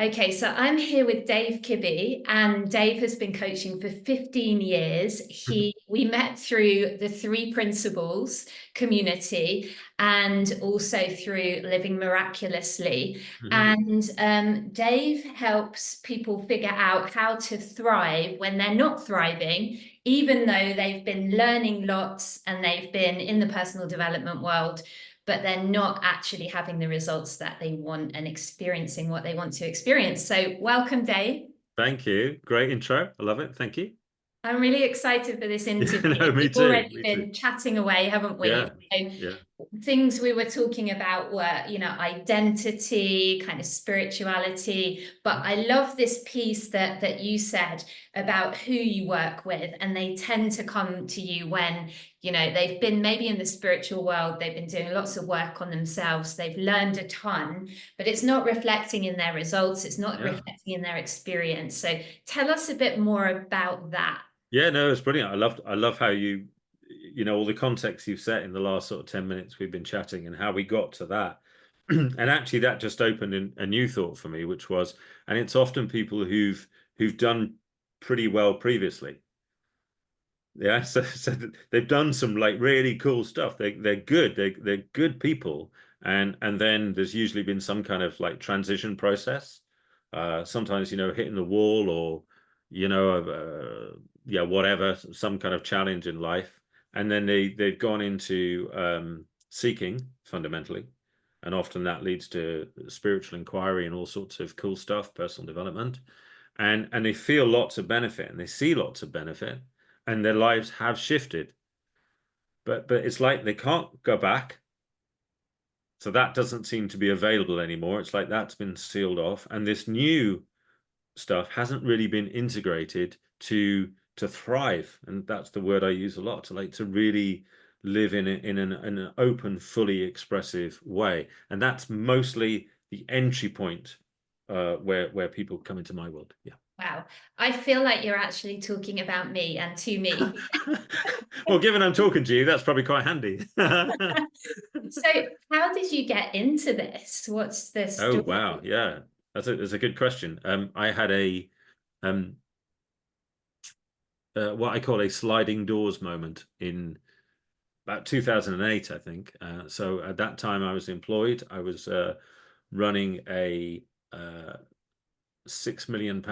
Okay, so I'm here with Dave Kibby, and Dave has been coaching for 15 years. We met through the Three Principles community and also through Living Miraculously. Mhm. And Dave helps people figure out how to thrive when they're not thriving, even though they've been learning lots and they've been in the personal development world, but they're not actually having the results that they want and experiencing what they want to experience. So, welcome, Dave. Thank you. Great intro. I love it. Thank you. I'm really excited for this Yeah, interview. no, me We've too. already Me too. been chatting away, haven't we? Yeah, So, yeah, things we were talking about were, identity, kind of spirituality. But I love this piece that you said about who you work with, and they tend to come to you when, they've been maybe in the spiritual world, they've been doing lots of work on themselves, they've learned a ton, but it's not reflecting in their results, it's not yeah. reflecting in their experience. So tell us a bit more about that. Yeah, no, it's brilliant. I love how all the context you've set in the last sort of 10 minutes we've been chatting and how we got to that. And actually that just opened a new thought for me, which was, and it's often people who've done pretty well previously. Yeah, so they've done some like really cool stuff. They're good. They're good people, and then there's usually been some kind of like transition process. Sometimes hitting the wall or yeah, whatever, some kind of challenge in life, and then they've gone into seeking fundamentally, and often that leads to spiritual inquiry and all sorts of cool stuff, personal development, and they feel lots of benefit and they see lots of benefit and their lives have shifted, but it's like they can't go back, so that doesn't seem to be available anymore. It's like that's been sealed off, and this new stuff hasn't really been integrated to thrive, and that's the word I use a lot, to really live in an open, fully expressive way. And that's mostly the entry point, where people come into my world. Yeah. Wow. I feel like you're actually talking about me and to me. Well, given I'm talking to you, that's probably quite handy. So, how did you get into this? What's the Oh wow, story? yeah, that's a good question. I had a um what I call a sliding doors moment in about 2008, I think. So at that time, I was employed. I was running a £6 million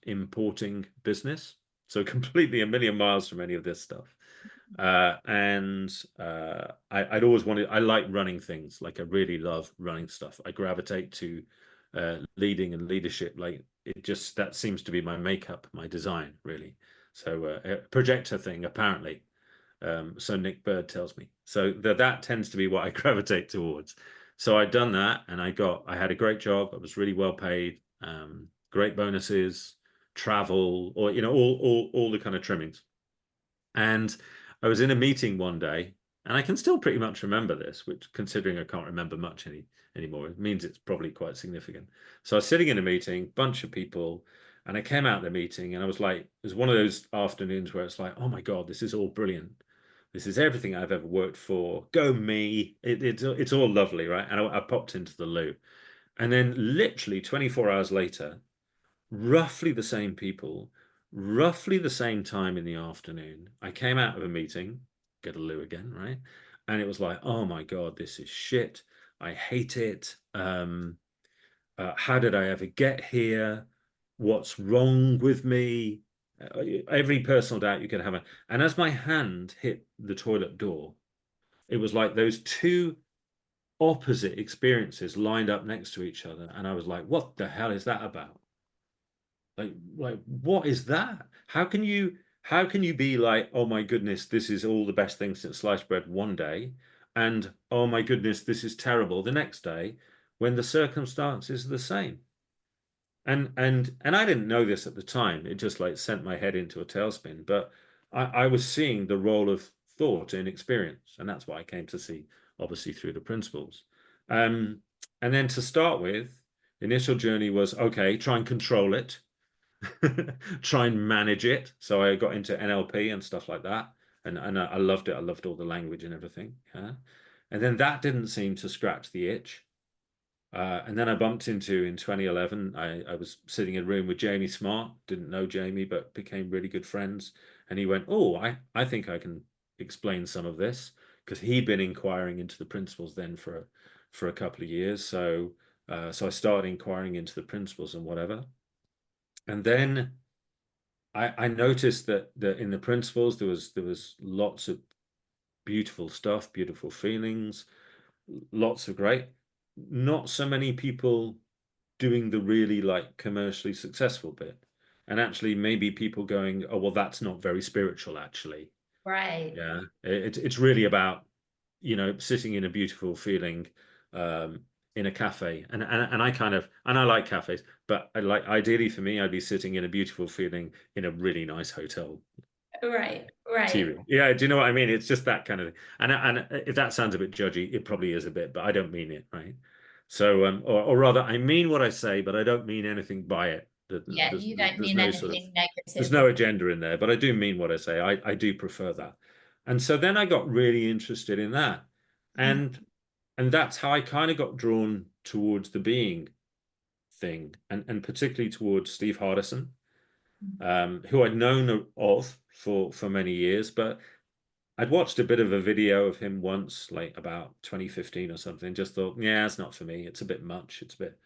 importing business, so completely a million miles from any of this stuff. And I'd always wanted, I like running things, like I really love running stuff. I gravitate to leading and leadership. Like it just, that seems to be my makeup, my design, really. So a projector thing, apparently. So Nick Bird tells me. So that tends to be what I gravitate towards. So I'd done that, and I had a great job. I was really well paid, great bonuses, travel, or all the kind of trimmings. And I was in a meeting one day, and I can still pretty much remember this, which, considering I can't remember much anymore, it means it's probably quite significant. So I was sitting in a meeting, bunch of people, and I came out of the meeting, and I was like, it was one of those afternoons where it's like, oh my God, this is all brilliant. This is everything I've ever worked for. Go me. It's all lovely, right? And I popped into the loo. And then literally 24 hours later, roughly the same people, roughly the same time in the afternoon. I came out of a meeting, get a loo again, right? And it was like, oh my God, this is shit. I hate it. How did I ever get here? What's wrong with me? Every personal doubt you can have. And as my hand hit the toilet door, it was like those two opposite experiences lined up next to each other. And I was like, what the hell is that about? Like what is that? How can you be like, oh my goodness, this is all the best thing since sliced bread one day, and oh my goodness, this is terrible the next day, when the circumstances are the same? And I didn't know this at the time. It just like sent my head into a tailspin. But I was seeing the role of thought in experience, and that's what I came to see, obviously through the principles. Um, and then to start with, initial journey was okay, try and control it. Try and manage it. So I got into NLP and stuff like that, and I loved it. I loved all the language and everything. Yeah. And then that didn't seem to scratch the itch. And then I bumped into in 2011, I was sitting in a room with Jamie Smart, didn't know Jamie, but became really good friends. And he went, "Oh, I think I can explain some of this," because he'd been inquiring into the principles then for a couple of years. So I started inquiring into the principles and whatever. And then I noticed that in the principles there was lots of beautiful stuff, beautiful feelings, lots of great. Not so many people doing the really like commercially successful bit. And actually maybe people going, oh well, that's not very spiritual actually. Right. Yeah. It's really about, sitting in a beautiful feeling um in a cafe. And I kind of, and I like cafes, but I like, ideally for me, I'd be sitting in a beautiful feeling in a really nice hotel Right. tea Right. room. Yeah, do you know what I mean? It's just that kind of thing. And if that sounds a bit judgy, it probably is a bit, but I don't mean it, right? So or rather I mean what I say, but I don't mean anything by it. Yeah, you don't There's mean no sort of, anything there's negative. no agenda in there, but I do mean what I say. I do prefer that. And so then I got really interested in that. Mm, And that's how I kind of got drawn towards the being thing, and particularly towards Steve Hardison, who I'd known of for many years, but I'd watched a bit of a video of him once, like about 2015 or something. Just thought, yeah, it's not for me. It's a bit much. It's a bit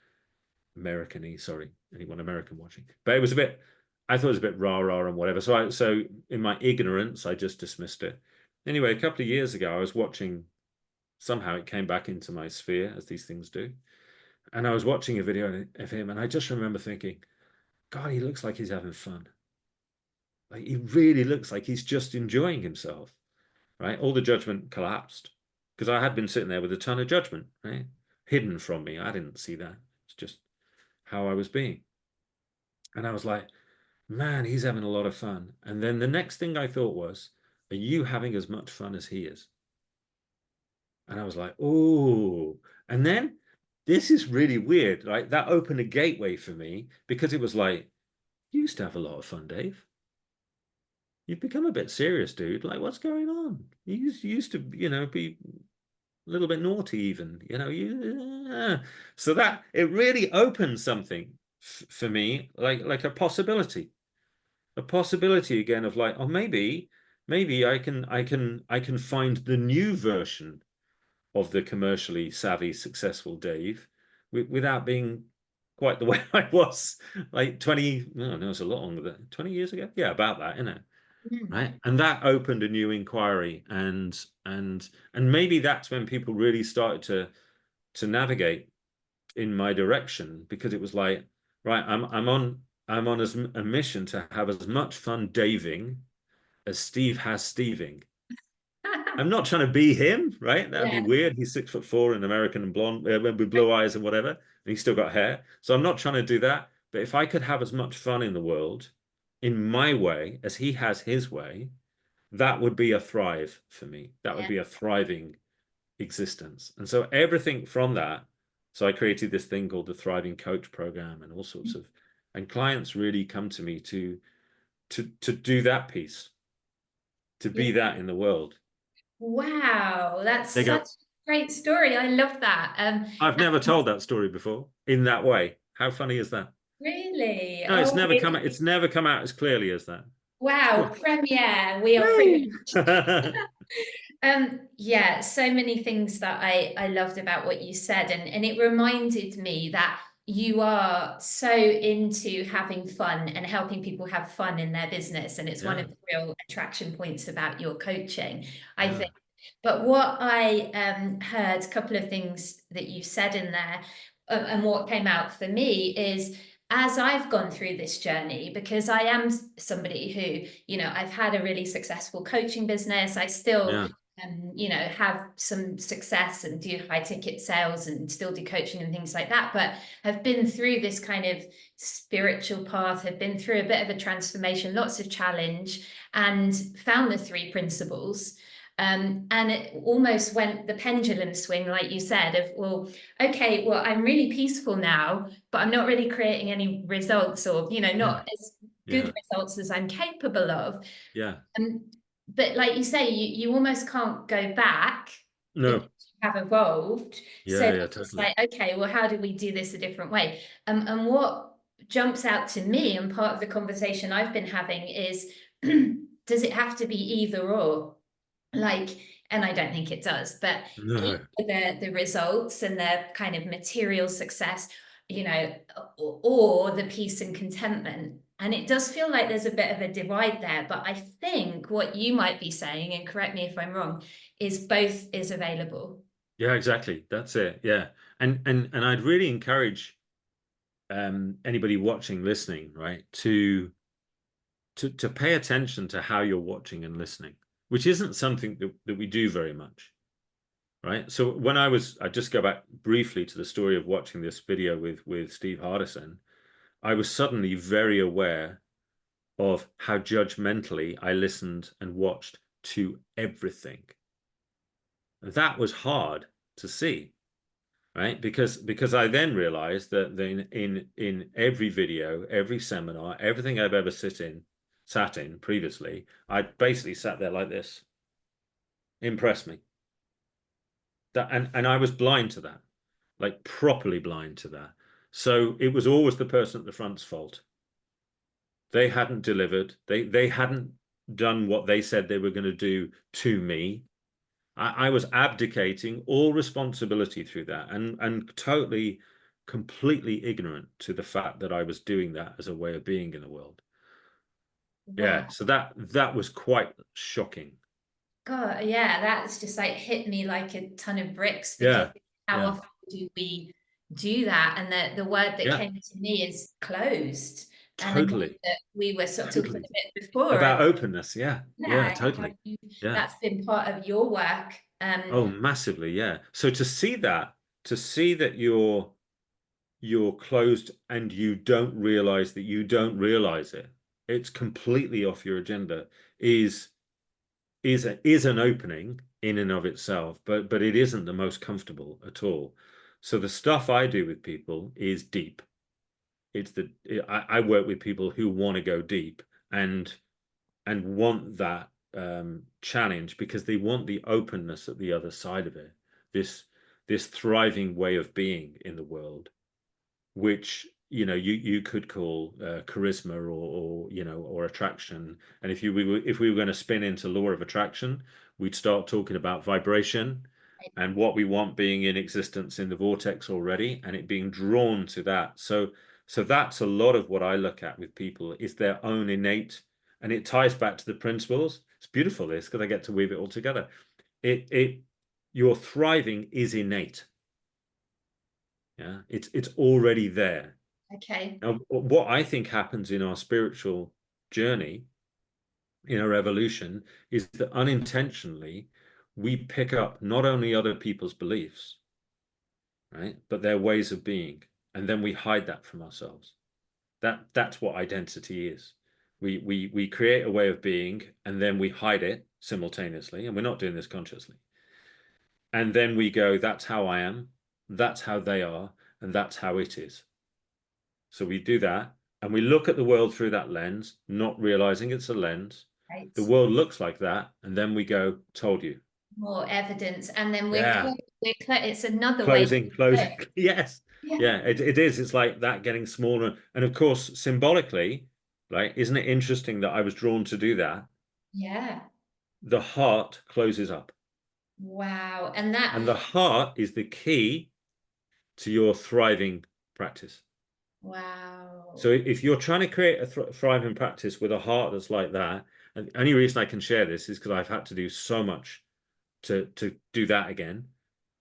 American-y. Sorry, anyone American watching, but it was a bit. I thought it was a bit rah rah and whatever. So in my ignorance, I just dismissed it. Anyway, a couple of years ago, I was watching. Somehow it came back into my sphere, as these things do, and I was watching a video of him, and I just remember thinking, God, he looks like he's having fun. Like he really looks like he's just enjoying himself. Right? All the judgment collapsed because I had been sitting there with a ton of judgment, right? Hidden from me. I didn't see that. It's just how I was being. And I was like, man, he's having a lot of fun. And then the next thing I thought was, are you having as much fun as he is? And I was like, oh. And then this is really weird. Like that opened a gateway for me because it was like, you used to have a lot of fun, Dave. You've become a bit serious, dude. Like, what's going on? You used to, be a little bit naughty even, so that it really opened something for me, like a possibility again of like, oh, maybe I can find the new version of the commercially savvy successful Dave without being quite the way I was like 20, no, no, it's a lot longer than 20 years ago. Yeah, about that, isn't it? mm, Right, and that opened a new inquiry, and maybe that's when people really started to navigate in my direction, because it was like, right, I'm on a mission to have as much fun daving as Steve has steving. I'm not trying to be him, right? That'd be yeah. weird. He's 6'4" and American and blonde, with blue eyes and whatever, and he's still got hair. So I'm not trying to do that. But if I could have as much fun in the world in my way as he has his way, that would be a thrive for me. That would Yeah. be a thriving existence. And so everything from that, so I created this thing called the Thriving Coach Program, and all sorts of, and clients really come to me to do that piece, to Yeah. be that in the world. Wow, that's They such go, a great story. I love that. I've never told that story before in that way. How funny is that? Really? No, Oh, it's never come out as clearly as that. It's wow, good. premiere. We are Whee! privileged. Yeah, so many things that I loved about what you said, and it reminded me that you are so into having fun and helping people have fun in their business, and it's one Yeah, of the real attraction points about your coaching, I yeah, think. But what I heard, a couple of things that you said in there, and what came out for me is, as I've gone through this journey, because I am somebody who, I've had a really successful coaching business. I still, yeah, have some success and do high ticket sales and still do coaching and things like that. But I've been through this kind of spiritual path. I've been through a bit of a transformation, lots of challenge, and found the three principles. And it almost went the pendulum swing, like you said, of, well, okay, well, I'm really peaceful now, but I'm not really creating any results, or, yeah, not as yeah, good results as I'm capable of. yeah. Um, but like you say, you almost can't go back because No, have evolved. So Yeah, yeah, it's just totally. like, okay, well, how do we do this a different way? And what jumps out to me, and part of the conversation I've been having is, does it have to be either or? Like, and I don't think it does, but No. either the results and the kind of material success, you know, or the peace and contentment. And it does feel like there's a bit of a divide there. But I think what you might be saying, and correct me if I'm wrong, is both is available. Yeah, exactly. That's it. Yeah. And I'd really encourage anybody watching, listening, right, to pay attention to how you're watching and listening, which isn't something that we do very much, right? So when I just go back briefly to the story of watching this video with Steve Hardison, I was suddenly very aware of how judgmentally I listened and watched to everything. That was hard to see, right? Because I then realized that then in every video, every seminar, everything I've ever sat in previously, I basically sat there like this. Impress me. That and I was blind to that, like properly blind to that. So it was always the person at the front's fault. They hadn't delivered. They hadn't done what they said they were going to do to me. I was abdicating all responsibility through that and totally, completely ignorant to the fact that I was doing that as a way of being in the world. Wow. Yeah, so that was quite shocking. God, yeah, that's just like hit me like a ton of bricks, because Yeah, how yeah, often do we do that? And the word that yeah, came to me is closed. And I know totally, that we were sort of talking totally. a bit before, About openness, yeah, yeah, yeah, how totally. Yeah. that's been part of your work. Oh, massively, yeah. So to see that you're closed and you don't realize that you don't realize it, it's completely off your agenda, is is an opening in and of itself, but it isn't the most comfortable at all. So the stuff I do with people is deep. It's the I work with people who want to go deep and want that challenge because they want the openness at the other side of it. This this thriving way of being in the world, which you could call charisma or or attraction. And if we were going to spin into law of attraction, we'd start talking about vibration and what we want being in existence in the vortex already, and it being drawn to that. So that's a lot of what I look at with people is their own innate, and it ties back to the principles. It's beautiful this because I get to weave it all together. It your thriving is innate. Yeah, it's already there. Okay, Now, what I think happens in our spiritual journey, in our evolution, is that unintentionally we pick up not only other people's beliefs, right, but their ways of being, and then we hide that from ourselves. That's what identity is. We create a way of being, and then we hide it simultaneously, and we're not doing this consciously. And then we go, that's how I am, that's how they are, and that's how it is. So we do that and we look at the world through that lens, not realizing it's a lens. right. The world looks like that. And then we go, told you. More evidence, and then Yeah. it's another way to Closing. look. Yes. Yeah, Yeah, it is. It's like that getting smaller. And of course, symbolically, right? Isn't it interesting that I was drawn to do that? yeah, The heart closes up. wow, and that, And the heart is the key to your thriving practice. So wow. if you're trying to create a thriving practice with a heart that's like that, and the only reason I can share this is because I've had to do so much to do that again.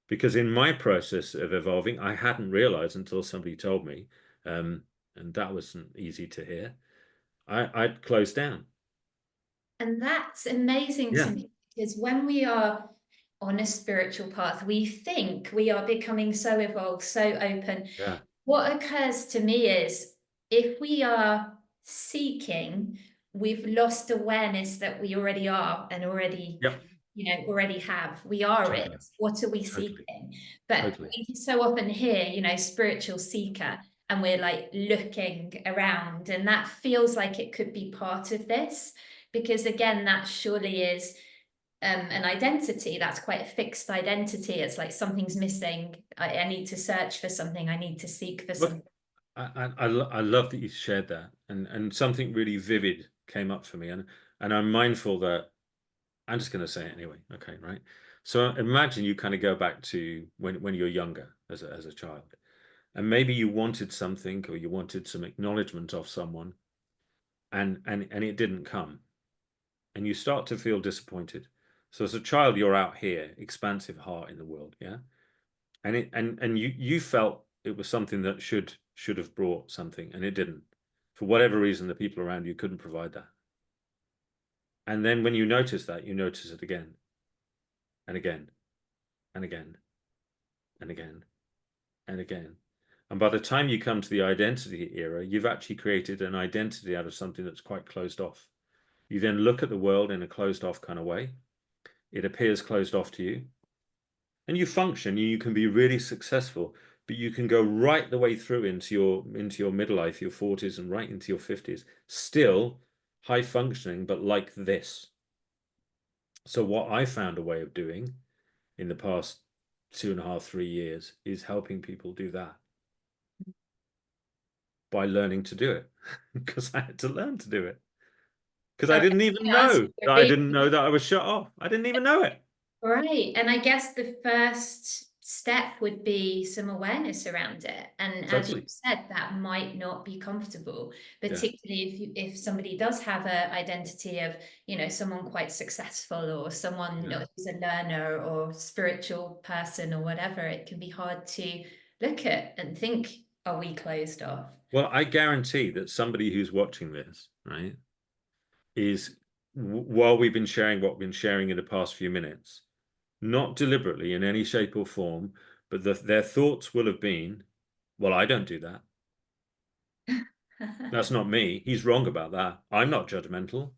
Because in my process of evolving, I hadn't realized until somebody told me, and that wasn't easy to hear. I'd closed down. And that's amazing to Yeah, me, because when we are on a spiritual path, we think we are becoming so evolved, so open. yeah, What occurs to me is, if we are seeking, we've lost awareness that we already are and already, yep, already have. We are it. totally, What are we totally, seeking? But totally. we so often hear, spiritual seeker, and we're like looking around, and that feels like it could be part of this, because again, that surely is an identity. That's quite a fixed identity. It's like something's missing. I need to search for something. I need to seek for But something. I love that you shared that, and something really vivid came up for me, and I'm mindful that I'm just going to say it anyway. Okay, right. So imagine you kind of go back to when you're younger as a child, and maybe you wanted something, or you wanted some acknowledgement of someone, and it didn't come, and you start to feel disappointed. So as a child, you're out here, expansive heart in the world, yeah, and you felt it was something that should have brought something, and it didn't. For whatever reason, the people around you couldn't provide that. And then when you notice that, you notice it again and again and again and again and again. And by the time you come to the identity era, you've actually created an identity out of something that's quite closed off. You then look at the world in a closed off kind of way. It appears closed off to you, and you function. You can be really successful, but you can go right the way through into your midlife, your 40s, and right into your 50s, still high functioning, but like this. So what I found a way of doing in the past 2.5, 3 years is helping people do that by learning to do it, because I had to learn to do it, because I So didn't even I asked know you that I a didn't know that I was shut off. I didn't even know it. Right. And I guess the first step would be some awareness around it. And as you Totally. said, that might not be comfortable, Yeah. particularly if somebody does have an identity of, someone quite successful or someone Yeah. who's a learner or spiritual person or whatever, it can be hard to look at and think, are we closed off? Well, I guarantee that somebody who's watching this, right, is while we've been sharing what we've been sharing in the past few minutes, not deliberately in any shape or form, but their thoughts will have been, well, I don't do that. That's not me. He's wrong about that. I'm not judgmental.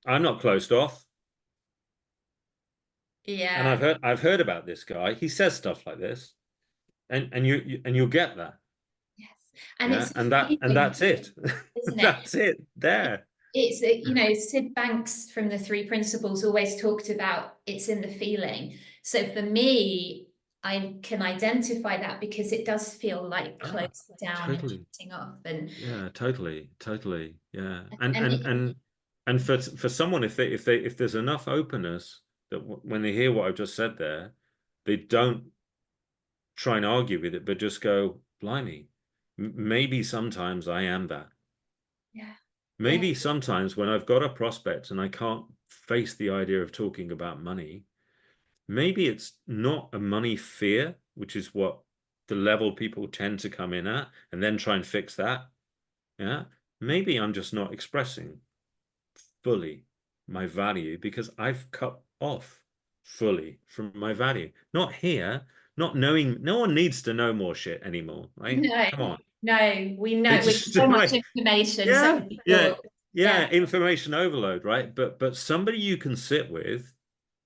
I'm not closed off. And Yeah. I've heard about this guy. He says stuff like this, and you'll get that. Yes. And Yeah, it's and amazing, that's it. isn't it? That's it there. It's Sid Banks from the Three Principles always talked about it's in the feeling. So for me, I can identify that because it does feel like Ah, closing down and totally. shutting off. And Yeah, totally. Yeah. And and and it, and and for someone, if there's enough openness that when they hear what I've just said there, they don't try and argue with it, but just go, blimey, maybe sometimes I am that. yeah, yeah, Maybe sometimes when I've got a prospect and I can't face the idea of talking about money, maybe it's not a money fear, which is what the level people tend to come in at and then try and fix that. Yeah. Maybe I'm just not expressing fully my value because I've cut off fully from my value. Not here, not knowing, no one needs to know more shit anymore, right? no, Come on. no, we They know with just so much like, information, so yeah, many yeah, thoughts. yeah, Yeah, information overload, right? But somebody you can sit with,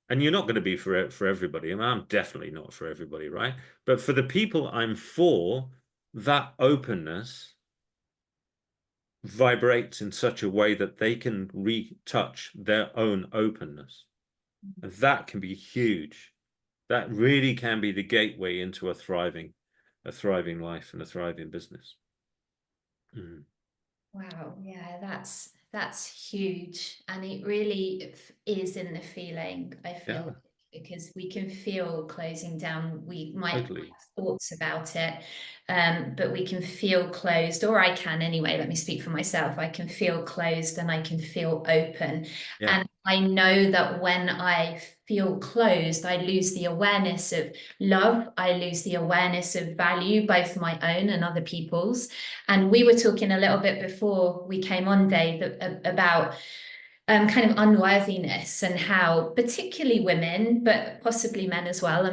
and you're not going to be for everybody. I mean, I'm definitely not for everybody, right? But for the people I'm for, that openness vibrates in such a way that they can retouch their own openness. And that can be huge. That really can be the gateway into a thriving life and a thriving business. Mm. wow, yeah, that's huge, and it really is in the feeling, I feel, Yeah, because we can feel closing down. We might have totally. thoughts about it, but we can feel closed, or I can anyway. Let me speak for myself. I can feel closed and I can feel open, Yeah, and I know that when I feel closed, I lose the awareness of love. I lose the awareness of value, both my own and other people's. And we were talking a little bit before we came on, Dave, about kind of unworthiness and how particularly women, but possibly men as well,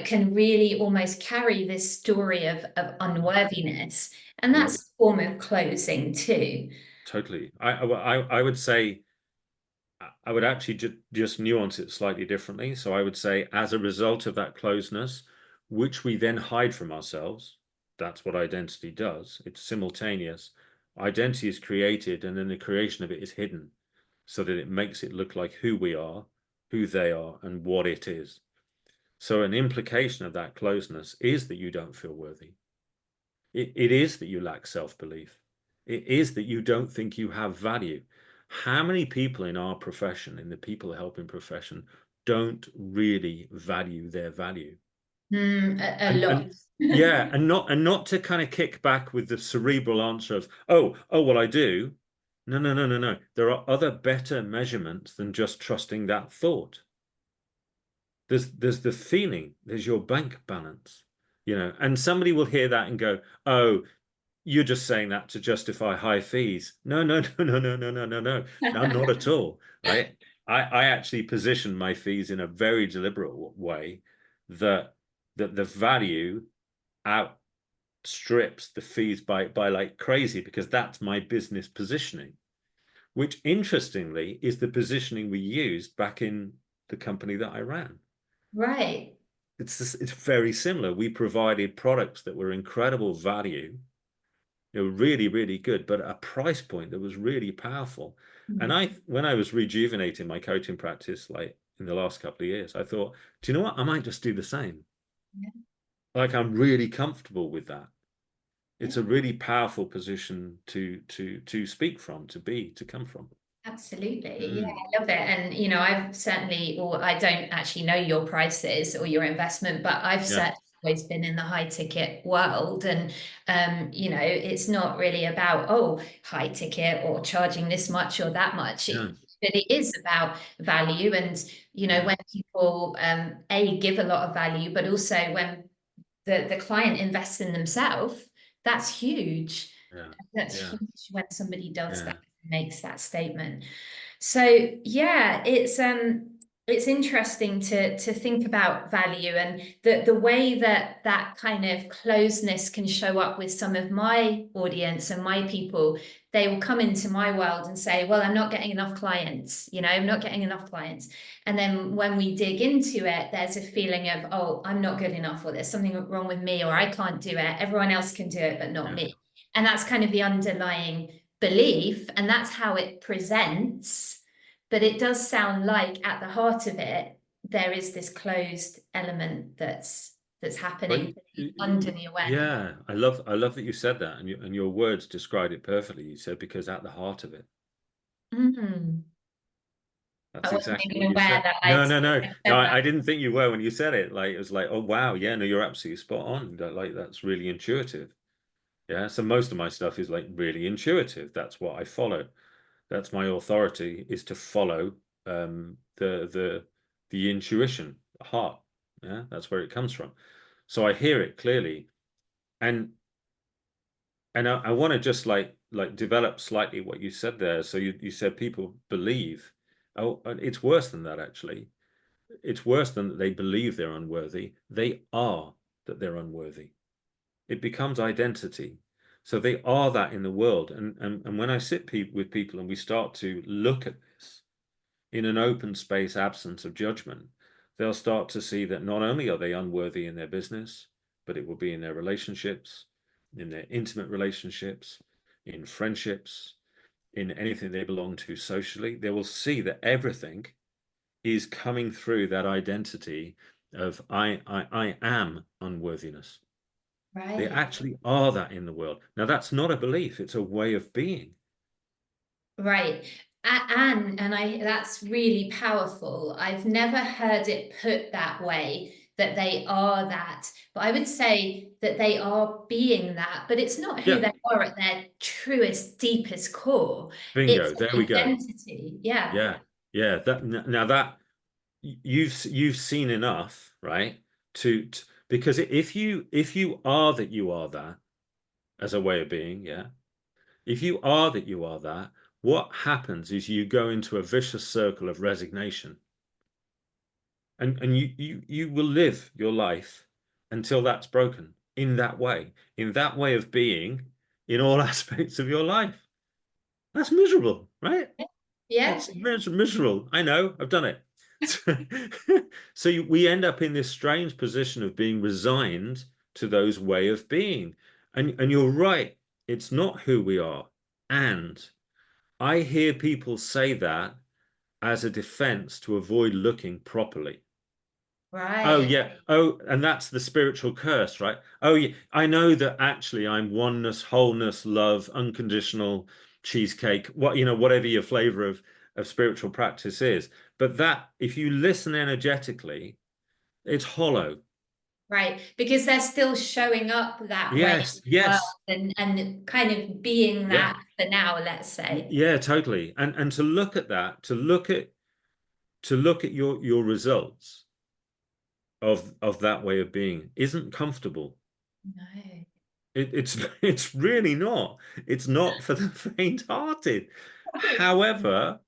can really almost carry this story of unworthiness. And I love that's it. a form of closing too. Totally. I would say I would actually just nuance it slightly differently. So I would say, as a result of that closeness, which we then hide from ourselves, that's what identity does. It's simultaneous. Identity is created, and then the creation of it is hidden. so that it makes it look like who we are, who they are, and what it is. So an implication of that closeness is that you don't feel worthy. It is that you lack self-belief. It is that you don't think you have value. How many people in our profession, in the people helping profession, don't really value their value? A lot. And yeah, and not to kind of kick back with the cerebral answer of, oh, well, I do. No, no, no, no, no. There are other better measurements than just trusting that thought. There's the feeling, there's your bank balance, and somebody will hear that and go, oh, you're just saying that to justify high fees. No, no, no, no, no, no, no, no, no, no, not at all. Right? I actually position my fees in a very deliberate way that the value outstrips the fees by like crazy, because that's my business positioning, which interestingly is the positioning we used back in the company that I ran. Right. It's very similar. We provided products that were incredible value. They were really, really good, but at a price point that was really powerful. And Mm. when I was rejuvenating my coaching practice, like in the last couple of years, I thought, do you know what? I might just do the same. Yeah. Like, I'm really comfortable with that. Yeah. It's a really powerful position to speak from, to come from. Absolutely. Yeah, Mm. I love it. And, I've certainly, or I don't actually know your prices or your investment, but I've Yeah, certainly always been in the high ticket world. And, it's not really about, oh, high ticket or charging this much or that much. yeah, But it is about value. And, yeah, when people, give a lot of value, but also when the client invests in themselves, that's huge. yeah, That's yeah, huge when somebody does yeah. that, makes that statement. So yeah, it's interesting to think about value and the way that kind of closeness can show up with some of my audience and my people. They will come into my world and say, well, I'm not getting enough clients, I'm not getting enough clients. And then when we dig into it, there's a feeling of, oh, I'm not good enough, or there's something wrong with me, or I can't do it. Everyone else can do it, but not Yeah. me. And that's kind of the underlying belief, and that's how it presents. But it does sound like at the heart of it, there is this closed element that's But happening under the awareness. yeah, I love that you said that, and your words described it perfectly. You said, because at the heart of it. Mm. I That's wasn't exactly even what you aware said. that No, I'd no, no, no. said that. I didn't think you were when you said it. Like, it was like, oh wow, yeah, no, you're absolutely spot on. Like, that's really intuitive. Yeah. So most of my stuff is like really intuitive. That's what I follow. That's my authority, is to follow the intuition, the heart. Yeah, that's where it comes from. So I hear it clearly, and I want to just like develop slightly what you said there. So you said people believe. Oh, and it's worse than that, actually. It's worse than that they believe they're unworthy. They are that they're unworthy. It becomes identity. So they are that in the world. And when I sit with people and we start to look at this in an open space, absence of judgment, they'll start to see that not only are they unworthy in their business, but it will be in their relationships, in their intimate relationships, in friendships, in anything they belong to socially. They will see that everything is coming through that identity of I am unworthiness. They Right. actually are that in the world. Now, that's not a belief, it's a way of being. Right. And I that's really powerful. I've never heard it put that way, that they are that. But I would say that they are being that, but it's not who Yeah, they are at their truest, deepest core. It's bingo. There an we go. identity. Yeah. Yeah, yeah. Now that you've seen enough, right? Because if you are that you are that as a way of being, yeah. If you are that you are that, what happens is you go into a vicious circle of resignation, and you will live your life until that's broken in that way of being, in all aspects of your life. That's miserable, right? Yeah. It's miserable. I know, I've done it. So we end up in this strange position of being resigned to those way of being. And you're right, it's not who we are. And I hear people say that as a defense to avoid looking properly. Oh Right. yeah. Oh, and that's the spiritual curse, right? Oh yeah. I know that actually I'm oneness, wholeness, love, unconditional cheesecake, what whatever your flavor of spiritual practice is. But that if you listen energetically, it's hollow. Right, because they're still showing up that way in Yes, the world yes. and kind of being Yeah. that for now, let's say. Yeah, totally. And to look at that, to look at your results of that way of being isn't comfortable. No. It's it's really not. It's not for the faint-hearted. However,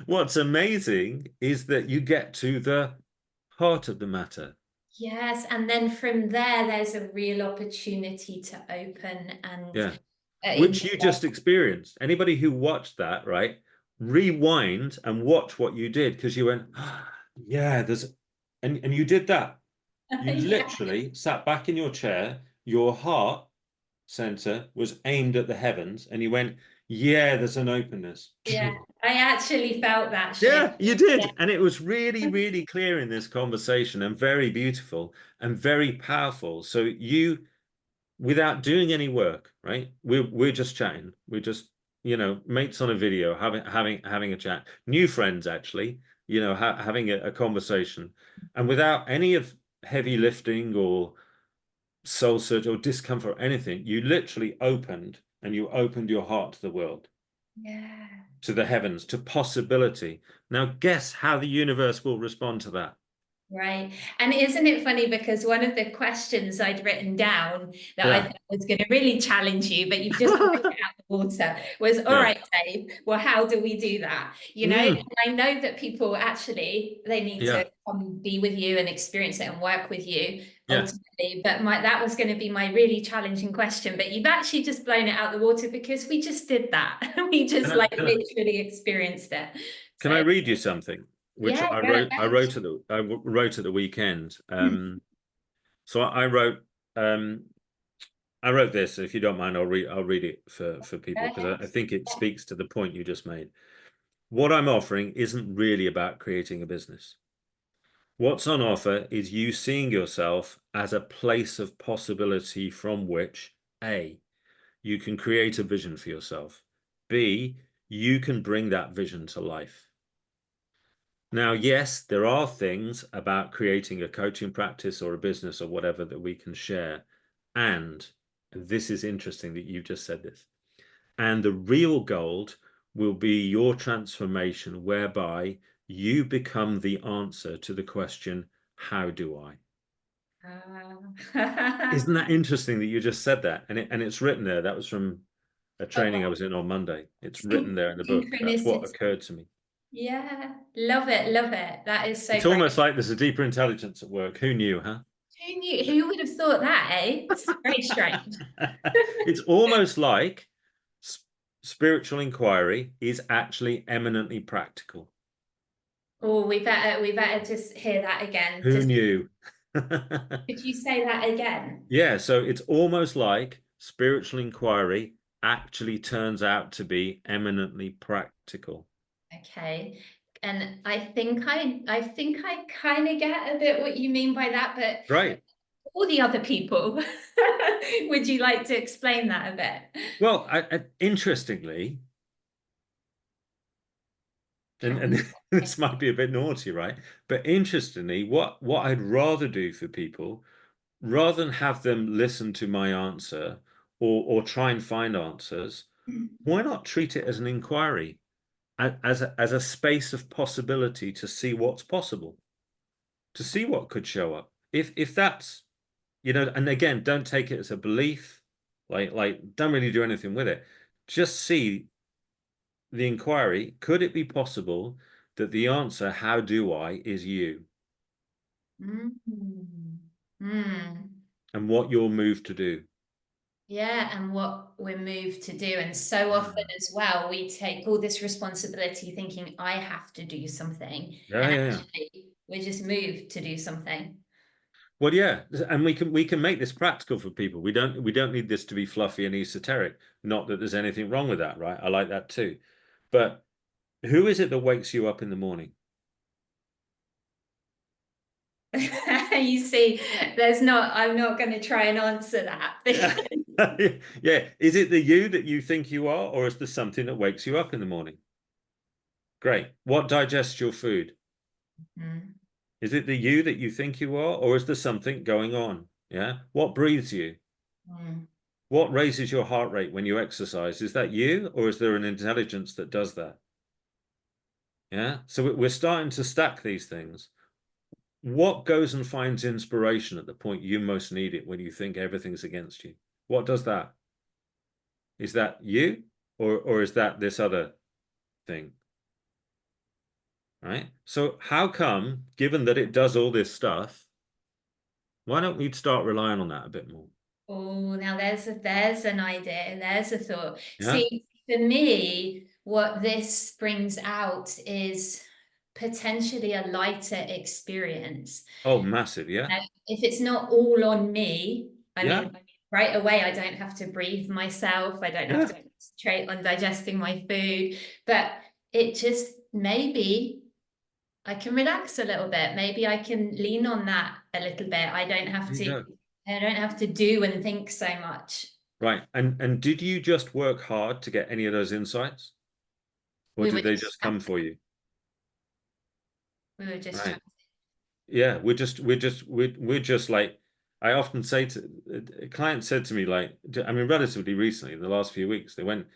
what's amazing is that you get to the heart of the matter. Yes, and then from there, there's a real opportunity to open and Yeah. in Which you just experienced. Anybody who watched that, right? Rewind and watch what you did because you went, ah, yeah, and you did that. You yeah, literally sat back in your chair, your heart center was aimed at the heavens, and you went, yeah, there's an openness. yeah. I actually felt that shift. Yeah, you Yeah, did. And it was really, really clear in this conversation and very beautiful and very powerful. So you, without doing any work, right? We're just chatting. We're just, mates on a video, having a chat. New friends, actually, having a conversation. And without any of heavy lifting or soul search or discomfort or anything, you literally opened your heart to the world, yeah. to the heavens, to possibility. Now, guess how the universe will respond to that? Right. And isn't it funny because one of the questions I'd written down that I Yeah. thought was going to really challenge you, but you've just blown it out the water, was, all Yeah. right, Dave, well, how do we do that? And Mm, I know that people actually, they need to yeah. come be with you and experience it and work with you Yeah. ultimately. But that was going to be my really challenging question. But you've actually just blown it out the water because we just did that. We Can just I, like can I, literally experienced it. can I So read you something which yeah, I go wrote? I ahead. wrote at the weekend. So um, I wrote this. If you don't mind, I'll read it for Go people because ahead. I think it Yeah. speaks to the point you just made. What I'm offering isn't really about creating a business. What's on offer is you seeing yourself as a place of possibility from which A, you can create a vision for yourself. B, you can bring that vision to life. Now, yes, there are things about creating a coaching practice or a business or whatever that we can share. And this is interesting that you've just said this. And the real gold will be your transformation, whereby you become the answer to the question, how do I? Isn't that interesting that you just said that? And it's written there. That was from a training I Oh, was in on Monday. It's written there in the book. That's what synchronicity. occurred to me. Yeah, love it, love it. That is so It's great. almost like there's a deeper intelligence at work. Who knew, huh? Who knew? Who would have thought that, eh? It's very strange. It's almost like spiritual inquiry is actually eminently practical. Oh, we better just hear that again. Who Just knew? could you say that again? Yeah, so it's almost like spiritual inquiry actually turns out to be eminently practical. Okay. And I think I kind of get a bit what you mean by that, but Right. all the other people, would you like to explain that a bit? Well, interestingly, and Challenge. this might be a bit naughty, right? But interestingly, what I'd rather do for people, rather than have them listen to my answer or try and find answers, why not treat it as an inquiry, as a space of possibility to see what's possible, to see what could show up. If that's, and again, don't take it as a belief, like don't really do anything with it. Just see the inquiry. Could it be possible that the answer, how do I, is you Mm. Mm. and what you're moved to do? Yeah, and what we're moved to do. And so often as well, we take all this responsibility thinking I have to do something. Yeah, And yeah, yeah. actually, we're just moved to do something. Well, yeah, and we can make this practical for people. We don't need this to be fluffy and esoteric. Not that there's anything wrong with that, right? I like that too. But who is it that wakes you up in the morning? You see, I'm not going to try and answer that. Yeah. Yeah. Is it the you that you think you are, or is there something that wakes you up in the morning? Great. What digests your food? Mm, Is it the you that you think you are, or is there something going on? Yeah. What breathes you? mm, What raises your heart rate when you exercise? Is that you, or is there an intelligence that does that? Yeah. So we're starting to stack these things. What goes and finds inspiration at the point you most need it when you think everything's against you? What does that? Is that you, or is that this other thing? Right? So how come, given that it does all this stuff, why don't we start relying on that a bit more? Oh, now there's an idea, there's a thought. Yeah. See, for me, what this brings out is potentially a lighter experience. Oh, massive. Yeah. Now, if it's not all on me, Yeah. right away, I don't have to breathe myself. I don't have Yeah. to concentrate on digesting my food, but it just maybe I can relax a little bit. Maybe I can lean on that a little bit. There you go. I don't have to do and think so much. Right. And did you just work hard to get any of those insights, or We were did they just just come for you? we were just Right. chatting. Yeah. We're just like, I often say to a client said to me, like, I mean, relatively recently, in the last few weeks, they went,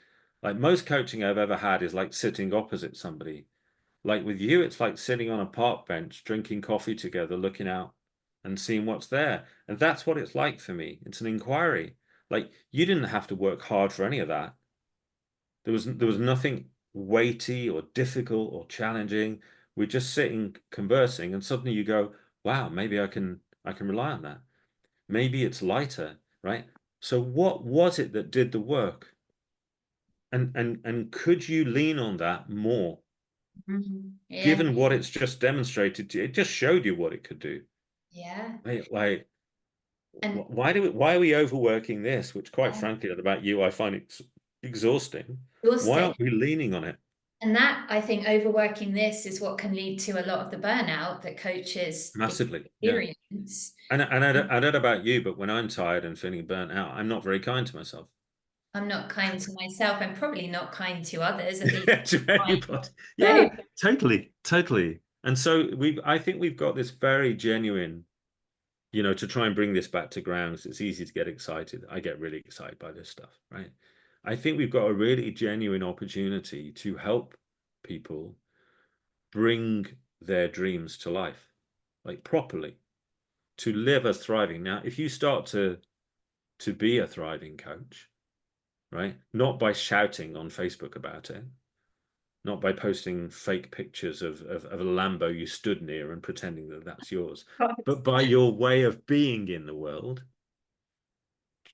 like, most coaching I've ever had is like sitting opposite somebody. Like with you, it's like sitting on a park bench, drinking coffee together, looking out and seeing what's there. And that's what it's like for me. It's an inquiry. Like you didn't have to work hard for any of that. There was nothing weighty or difficult or challenging. We're just sitting conversing, and suddenly you go, wow, maybe I can rely on that. Maybe it's lighter, right? So what was it that did the work? And could you lean on that more? Mhm. Yeah, Given what it's just demonstrated to you, it just showed you what it could do. yeah. Like, And why are we overworking this? Which, quite yeah, frankly, about you, I find it exhausting. Why exhausting. aren't we leaning on it And that I think overworking this is what can lead to a lot of the burnout that coaches massively? Yeah. experience. And I don't know about you, but when I'm tired and feeling burnt out, I'm not very kind to myself. I'm not kind to myself. I'm probably not kind to others, at least Yeah, to anybody. so Yeah, totally, totally. And so I think we've got this very genuine, to try and bring this back to grounds. It's easy to get excited. I get really excited by this stuff, right? I think we've got a really genuine opportunity to help people bring their dreams to life, like properly, to live as thriving. Now, if you start to be a thriving coach, right? Not by shouting on Facebook about it, not by posting fake pictures of a Lambo you stood near and pretending that that's yours, but by your way of being in the world,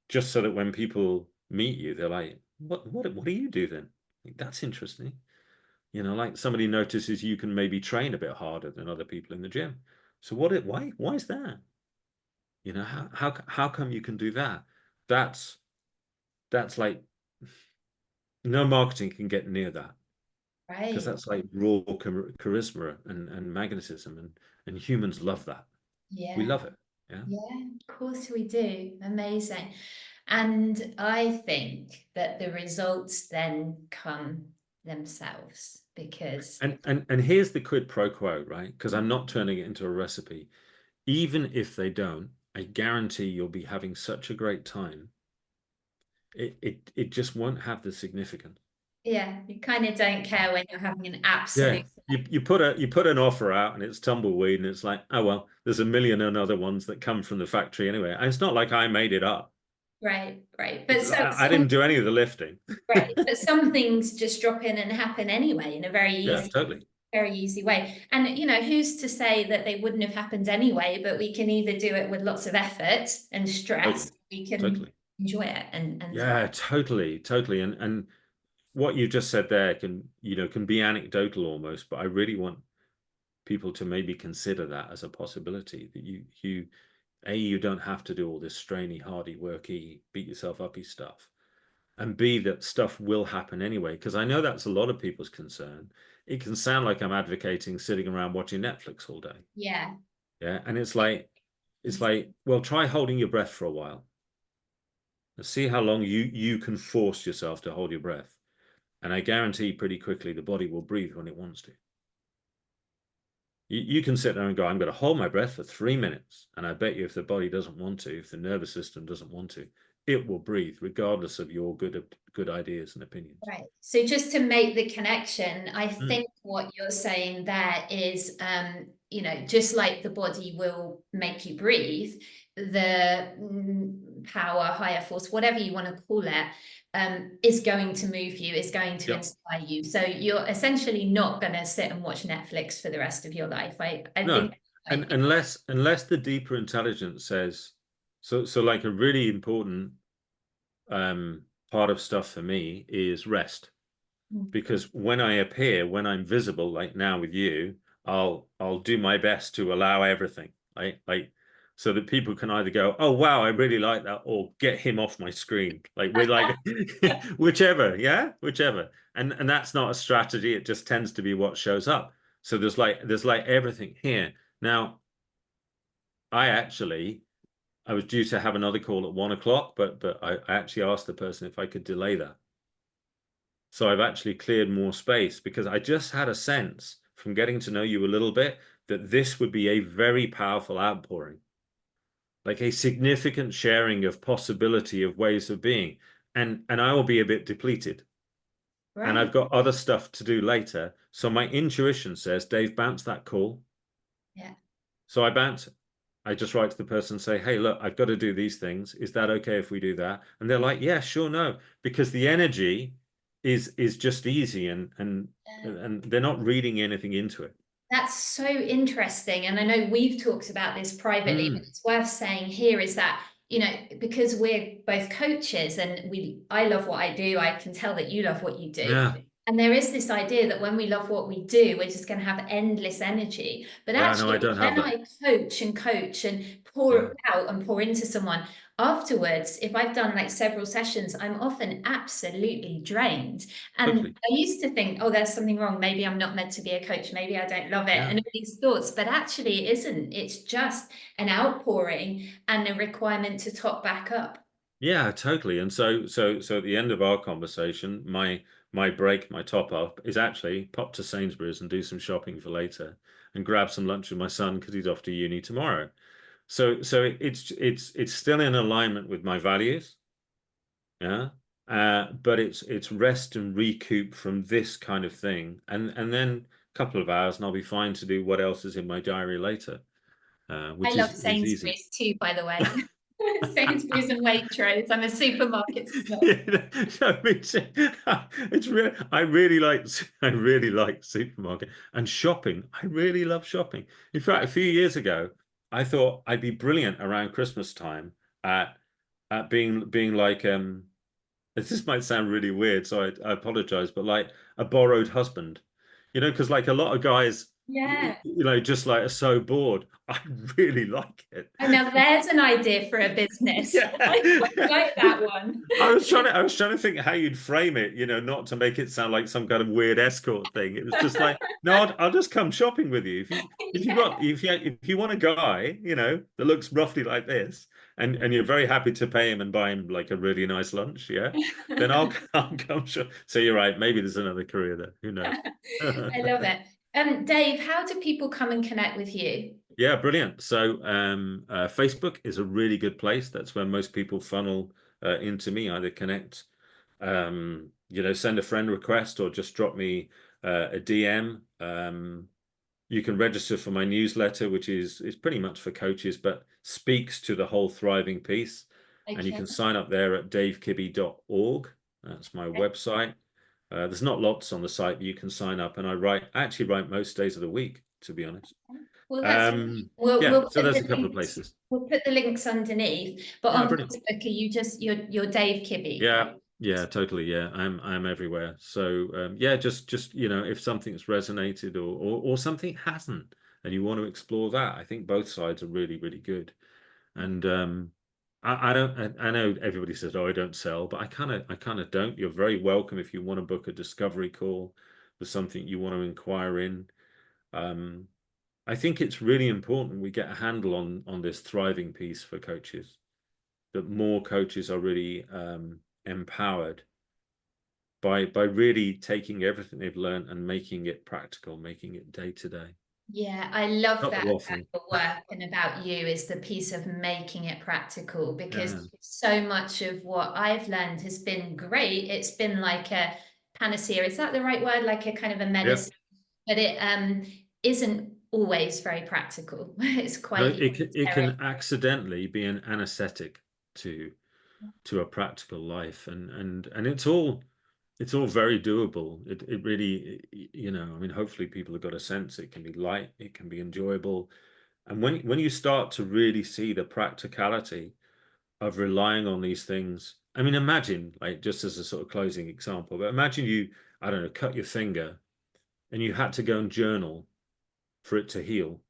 just so that when people meet you, they're like, what do you do then? Like, that's interesting. Like somebody notices you can maybe train a bit harder than other people in the gym. So why is that? How come you can do that? That's that's like no marketing can get near that, because right. that's like raw charisma and magnetism, and humans love that. We Yeah. love it. Yeah. Yeah, of course we do. Amazing. And I think that the results then come themselves because And here's the quid pro quo, right? Because I'm not turning it into a recipe. Even if they don't, I guarantee you'll be having such a great time. It just won't have the significance. yeah, you kind of don't care when you're having an Yeah. absolute You put an offer out and it's tumbleweed, and it's like, oh well, there's a million and other ones that come from the factory anyway. And it's not like I made it up. right, right. But I didn't do any of the lifting. right, but some things just drop in and happen anyway in a Yeah, totally. very easy way. And who's to say that they wouldn't have happened anyway, but we can either do it with lots of effort and stress, Totally. we can Totally. enjoy it and thrive. Yeah, totally, totally. And what you just said there can be anecdotal almost, but I really want people to maybe consider that as a possibility, that A, you don't have to do all this strainy, hardy, worky, beat yourself uppy stuff. And B, that stuff will happen anyway. Because I know that's a lot of people's concern. It can sound like I'm advocating sitting around watching Netflix all day. Yeah. Yeah. And it's like, well, try holding your breath for a while. And see how long you can force yourself to hold your breath. And I guarantee pretty quickly the body will breathe when it wants to. You can sit there and go, I'm going to hold my breath for 3 minutes. And I bet you if the body doesn't want to, if the nervous system doesn't want to, it will breathe regardless of your good ideas and opinions. Right. So just to make the connection, I Mm. think what you're saying there is, you know, just like the body will make you breathe, the power, higher force, whatever you want to call it, is going to move you, is going to Yep. inspire you. So you're essentially not going to sit and watch Netflix for the rest of your life. I No, think, and unless the deeper intelligence says, so like a really important part of stuff for me is rest. Because when I appear, when I'm visible, like now with you, I'll do my best to allow everything, like so that people can either go, oh wow, I really like that, or get him off my screen. Like we're like whichever, yeah, whichever. And that's not a strategy, it just tends to be what shows up. So there's like everything here. Now, I was due to have another call at 1 o'clock, but I actually asked the person if I could delay that. So I've actually cleared more space because I just had a sense from getting to know you a little bit that this would be a very powerful outpouring, like a significant sharing of possibility of ways of being. And I will be a bit depleted. right. And I've got other stuff to do later. So my intuition says, Dave, bounce that call. Yeah. So I bounce it. I just write to the person and say, hey, look, I've got to do these things. Is that okay if we do that? And they're like, yeah, sure, no, because the energy is just easy and they're not reading anything into it. That's so interesting. And I know we've talked about this privately, but Mm. it's worth saying here is that, you know, because we're both coaches and I love what I do, I can tell that you love what you do. Yeah. And there is this idea that when we love what we do, we're just going to have endless energy. But Yeah, no, I actually, don't have when that. I coach and Yeah, pour out and pour into someone, afterwards, if I've done like several sessions, I'm often absolutely drained. And totally. I used to think, oh, there's something wrong. Maybe I'm not meant to be a coach. Maybe I don't love it. Yeah. And all these thoughts, but actually it isn't. It's just an outpouring and a requirement to top back up. Yeah, totally. And so at the end of our conversation, my break, my top up is actually pop to Sainsbury's and do some shopping for later and grab some lunch with my son because he's off to uni tomorrow. So it's still in alignment with my values. Yeah. But it's rest and recoup from this kind of thing. And then a couple of hours and I'll be fine to do what else is in my diary later, I which love is easy. Sainsbury's too, by the way. Sainsbury's and Waitrose. I'm a supermarket snob. Yeah, no, it's really I really like supermarket and shopping. I really love shopping. In fact, a few years ago, I thought I'd be brilliant around Christmas time at being like this might sound really weird, so I apologize, but like a borrowed husband, because like a lot of guys, Yeah. just like are so bored. I really like it. And now there's an idea for a business. Yeah. I quite like that one. I was trying to think how you'd frame it, not to make it sound like some kind of weird escort thing. It was just like, no, I'll just come shopping with you. Yeah. If you want a guy, that looks roughly like this, and you're very happy to pay him and buy him like a really nice lunch, yeah, then I'll come shop. So you're right, maybe there's another career there. Who knows? I love it. Dave, how do people come and connect with you? Yeah, brilliant. So Facebook is a really good place. That's where most people funnel into me, either connect, send a friend request or just drop me a DM. You can register for my newsletter, which is pretty much for coaches, but speaks to the whole thriving piece. And you Okay. can sign up there at davekibby.org. That's my website. There's not lots on the site, but you can sign up. And I actually write most days of the week, to be honest. Well, that's Yeah, we'll so put there's the a couple of links. places. We'll put the links underneath. But Yeah, on brilliant. Facebook, are you just you're Dave Kibby? Yeah, totally. Yeah, I'm everywhere. So yeah, just if something's resonated or something hasn't, and you want to explore that, I think both sides are really, really good. And I know everybody says, oh, I don't sell, but I kind of don't. You're very welcome if you want to book a discovery call for something you want to inquire in. Um, I think it's really important we get a handle on this thriving piece for coaches, that more coaches are really empowered by really taking everything they've learned and making it practical, making it day to day. Yeah, I love Not the that about waffle. your work and about you is the piece of making it practical, because Yeah. so much of what I've learned has been great. It's been like a panacea. Is that the right word? Like a kind of a Yeah. medicine, but it isn't always very practical. It's No, quite it esoteric. can accidentally be an anesthetic to a practical life, and it's all very doable. It really, I mean, hopefully people have got a sense it can be light, it can be enjoyable. And when you start to really see the practicality of relying on these things, I mean, imagine, like, just as a sort of closing example, but imagine you, I don't know, cut your finger and you had to go and journal for it to heal,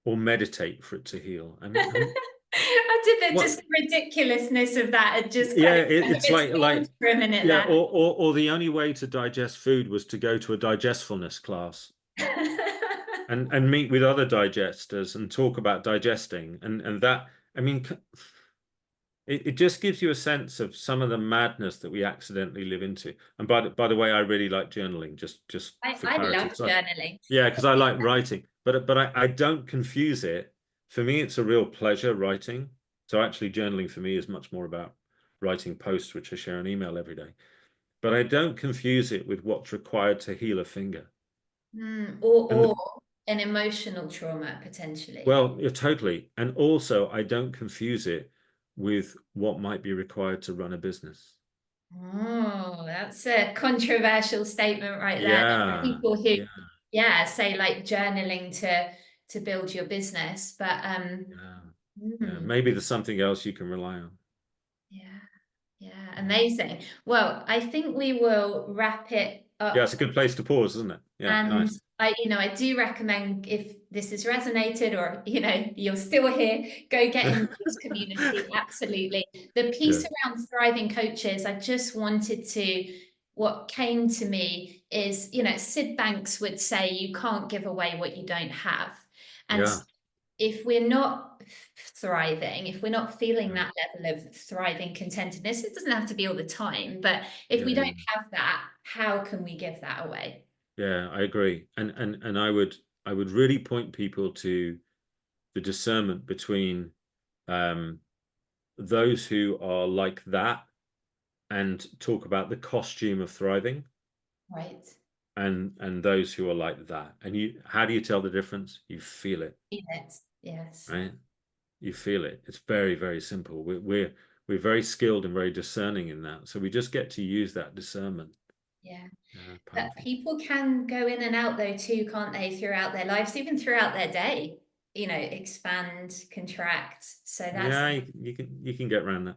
or meditate for it to heal. I mean, I did that, just what? the ridiculousness of that. It just Yeah, kind of went a it's bit like stalled for a minute yeah, there. or the only way to digest food was to go to a digestfulness class and meet with other digesters and talk about digesting, and that, I mean, it just gives you a sense of some of the madness that we accidentally live into. And by the way, I really like journaling, just for I clarity. love So journaling. yeah, because I like writing, but I don't confuse it. For me, it's a real pleasure writing. So actually, journaling for me is much more about writing posts, which I share an email every day. But I don't confuse it with what's required to heal a finger. And Or an emotional trauma potentially. well, yeah, totally. And also, I don't confuse it with what might be required to run a business. Oh, that's a controversial statement right there. There are Yeah, people who, yeah, yeah, say like journaling to build your business, but yeah, yeah. mm, Maybe there's something else you can rely on. yeah, yeah, Yeah, amazing. Well, I think we will wrap it yeah. up. It's a good place to pause, isn't it? Yeah, And nice. I do recommend, if this has resonated or, you're still here, go get in this community. Absolutely. The Yeah, piece around thriving coaches, I just wanted what came to me is, Sid Banks would say, you can't give away what you don't have. And yeah, if we're not thriving, if we're not feeling yeah, that level of thriving contentedness, it doesn't have to be all the time, but if yeah, we don't yeah. have that, how can we give that away? Yeah, I agree. And I would really point people to the discernment between um those who are like that and talk about the costume of thriving, Right. and those who are like that. And how do you tell the difference? You feel it, Feel it. Yes. right? You feel it. It's very, very simple. We're very skilled and very discerning in that. So we just get to use that discernment. Yeah. But Powerful. people can go in and out though too, can't they, throughout their lives, even throughout their day, expand, contract. So that's Yeah, you can get around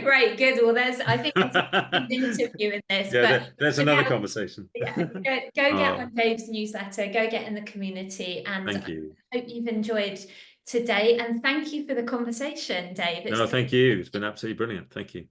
right. Good. Well, I think there's a that. second interview in this, Yeah, but there's for another now, conversation. yeah, go get Oh, on Dave's newsletter, go get in the community, and thank you. I hope you've enjoyed today. And thank you for the conversation, Dave. It's No, been thank you. It's been absolutely brilliant. Thank you.